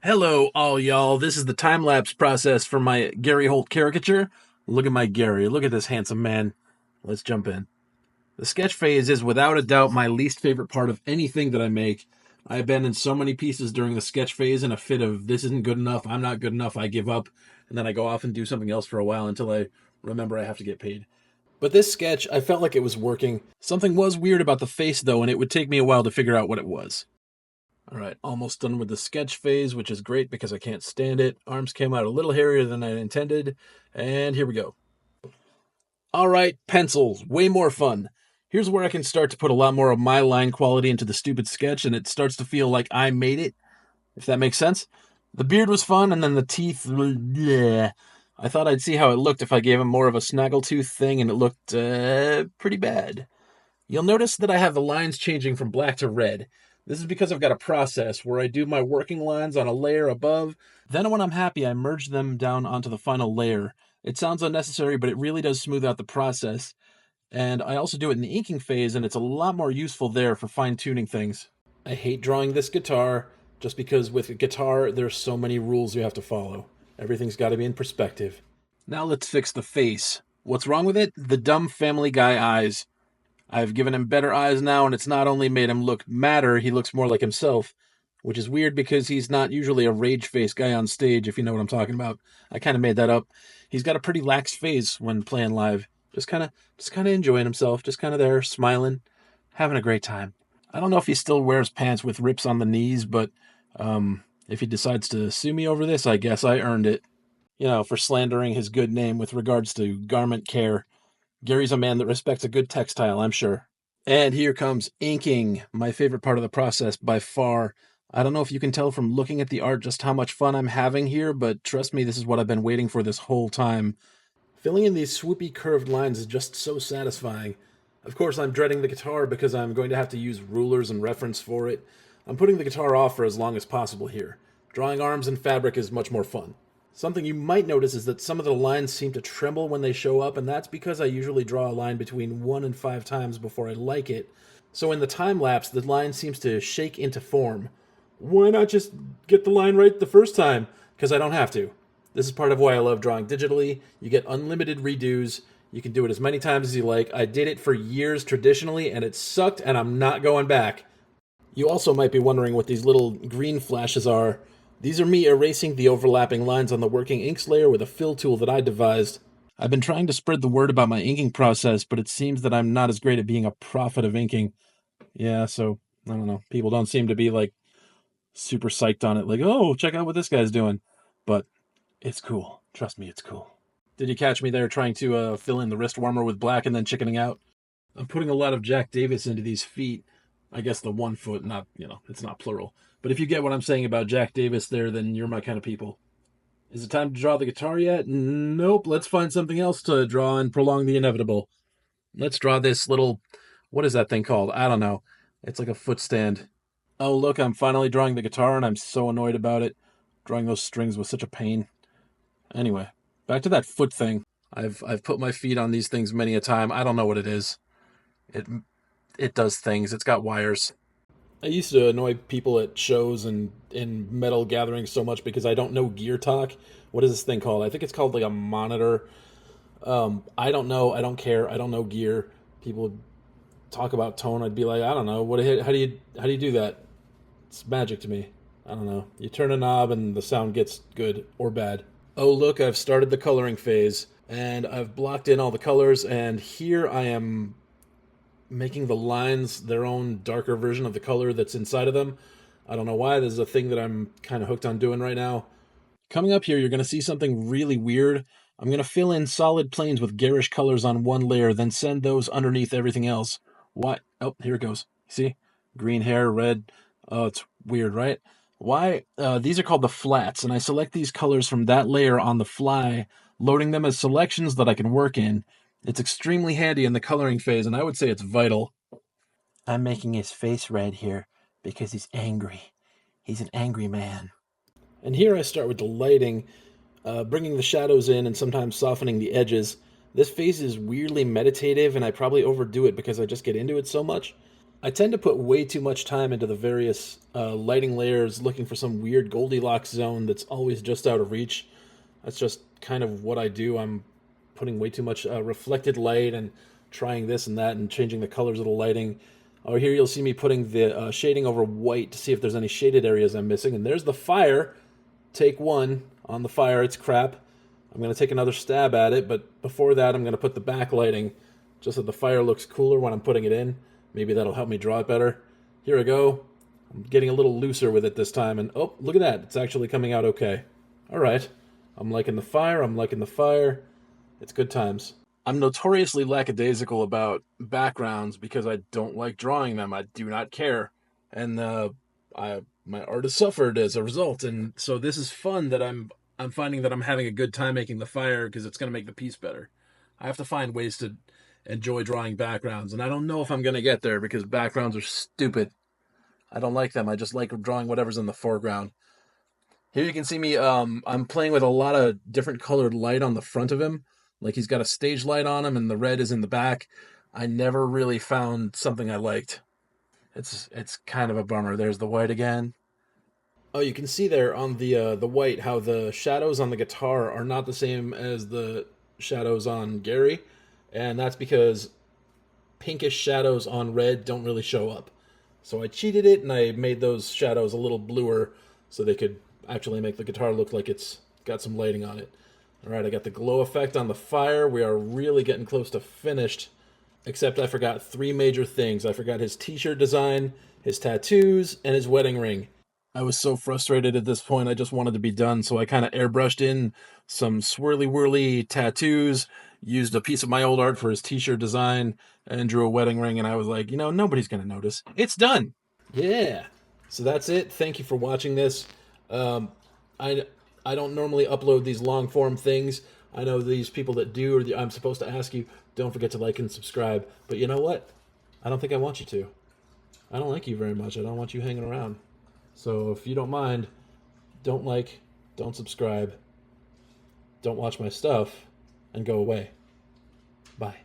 Hello, all y'all. This is the time-lapse process for my Gary Holt caricature. Look at my Gary. Look at this handsome man. Let's jump in. The sketch phase is without a doubt my least favorite part of anything that I make. I abandon so many pieces during the sketch phase in a fit of this isn't good enough, I'm not good enough, I give up, and then I go off and do something else for a while until I remember I have to get paid. But this sketch, I felt like it was working. Something was weird about the face, though, and it would take me a while to figure out what it was. All right, almost done with the sketch phase, which is great because I can't stand it. Arms came out a little hairier than I intended, and here we go. All right, pencils, way more fun. Here's where I can start to put a lot more of my line quality into the stupid sketch, and it starts to feel like I made it, if that makes sense. The beard was fun, and then the teeth, yeah. I thought I'd see how it looked if I gave him more of a snaggletooth thing, and it looked pretty bad. You'll notice that I have the lines changing from black to red. This is because I've got a process where I do my working lines on a layer above. Then when I'm happy, I merge them down onto the final layer. It sounds unnecessary, but it really does smooth out the process. And I also do it in the inking phase, and it's a lot more useful there for fine-tuning things. I hate drawing this guitar, just because with a guitar, there's so many rules you have to follow. Everything's got to be in perspective. Now let's fix the face. What's wrong with it? The dumb Family Guy eyes. I've given him better eyes now, and it's not only made him look madder, he looks more like himself, which is weird because he's not usually a rage-faced guy on stage, if you know what I'm talking about. I kind of made that up. He's got a pretty lax face when playing live. Just kind of enjoying himself, just kind of there, smiling, having a great time. I don't know if he still wears pants with rips on the knees, but if he decides to sue me over this, I guess I earned it. For slandering his good name with regards to garment care. Gary's a man that respects a good textile, I'm sure. And here comes inking, my favorite part of the process by far. I don't know if you can tell from looking at the art just how much fun I'm having here, but trust me, this is what I've been waiting for this whole time. Filling in these swoopy curved lines is just so satisfying. Of course, I'm dreading the guitar because I'm going to have to use rulers and reference for it. I'm putting the guitar off for as long as possible here. Drawing arms and fabric is much more fun. Something you might notice is that some of the lines seem to tremble when they show up, and that's because I usually draw a line between 1 and 5 times before I like it. So in the time lapse, the line seems to shake into form. Why not just get the line right the first time? Because I don't have to. This is part of why I love drawing digitally. You get unlimited redos. You can do it as many times as you like. I did it for years traditionally, and it sucked, and I'm not going back. You also might be wondering what these little green flashes are. These are me erasing the overlapping lines on the working inks layer with a fill tool that I devised. I've been trying to spread the word about my inking process, but it seems that I'm not as great at being a prophet of inking. Yeah, so, I don't know. People don't seem to be, super psyched on it. Like, oh, check out what this guy's doing. But it's cool. Trust me, it's cool. Did you catch me there trying to fill in the wrist warmer with black and then chickening out? I'm putting a lot of Jack Davis into these feet. I guess the 1 foot, not, it's not plural. But if you get what I'm saying about Jack Davis there, then you're my kind of people. Is it time to draw the guitar yet? Nope. Let's find something else to draw and prolong the inevitable. Let's draw this little, what is that thing called? I don't know. It's like a foot stand. Oh, look, I'm finally drawing the guitar, and I'm so annoyed about it. Drawing those strings was such a pain. Anyway, back to that foot thing. I've put my feet on these things many a time. I don't know what it is. It it does things. It's got wires. I used to annoy people at shows and in metal gatherings so much because I don't know gear talk. What is this thing called? I think it's called like a monitor. I don't know. I don't care. I don't know gear. People would talk about tone. I'd be like, I don't know. How do you do that? It's magic to me. I don't know. You turn a knob and the sound gets good or bad. Oh, look, I've started the coloring phase and I've blocked in all the colors, and here I am making the lines their own darker version of the color that's inside of them. I don't know why. This is a thing that I'm kind of hooked on doing right now. Coming up here, you're going to see something really weird. I'm going to fill in solid planes with garish colors on one layer, then send those underneath everything else. Why? Oh, here it goes. See? Green hair, red. Oh, it's weird, right? Why? These are called the flats, and I select these colors from that layer on the fly, loading them as selections that I can work in. It's extremely handy in the coloring phase, and I would say it's vital. I'm making his face red here because he's angry. He's an angry man. And here I start with the lighting, bringing the shadows in and sometimes softening the edges. This phase is weirdly meditative, and I probably overdo it because I just get into it so much. I tend to put way too much time into the various lighting layers, looking for some weird Goldilocks zone that's always just out of reach. That's just kind of what I do. I'm putting way too much reflected light and trying this and that and changing the colors of the lighting. Over here, you'll see me putting the shading over white to see if there's any shaded areas I'm missing. And there's the fire. Take one on the fire. It's crap. I'm going to take another stab at it, but before that, I'm going to put the backlighting just so the fire looks cooler when I'm putting it in. Maybe that'll help me draw it better. Here we go. I'm getting a little looser with it this time, and oh, look at that. It's actually coming out okay. All right. I'm liking the fire. I'm liking the fire. It's good times. I'm notoriously lackadaisical about backgrounds because I don't like drawing them. I do not care. And my art has suffered as a result. And so this is fun that I'm finding that I'm having a good time making the fire because it's going to make the piece better. I have to find ways to enjoy drawing backgrounds, and I don't know if I'm going to get there because backgrounds are stupid. I don't like them. I just like drawing whatever's in the foreground. Here you can see me, I'm playing with a lot of different colored light on the front of him. Like he's got a stage light on him and the red is in the back. I never really found something I liked. It's kind of a bummer. There's the white again. Oh, you can see there on the white how the shadows on the guitar are not the same as the shadows on Gary, and that's because pinkish shadows on red don't really show up. So I cheated it and I made those shadows a little bluer so they could actually make the guitar look like it's got some lighting on it. All right, I got the glow effect on the fire. We are really getting close to finished, except I forgot three major things. I forgot his t-shirt design, his tattoos, and his wedding ring. I was so frustrated at this point, I just wanted to be done, so I kind of airbrushed in some swirly-whirly tattoos, used a piece of my old art for his t-shirt design, and drew a wedding ring, and I was like, nobody's going to notice. It's done! Yeah! So that's it. Thank you for watching this. I don't normally upload these long-form things. I know these people that do, or I'm supposed to ask you, don't forget to like and subscribe. But you know what? I don't think I want you to. I don't like you very much. I don't want you hanging around. So if you don't mind, don't like, don't subscribe, don't watch my stuff, and go away. Bye.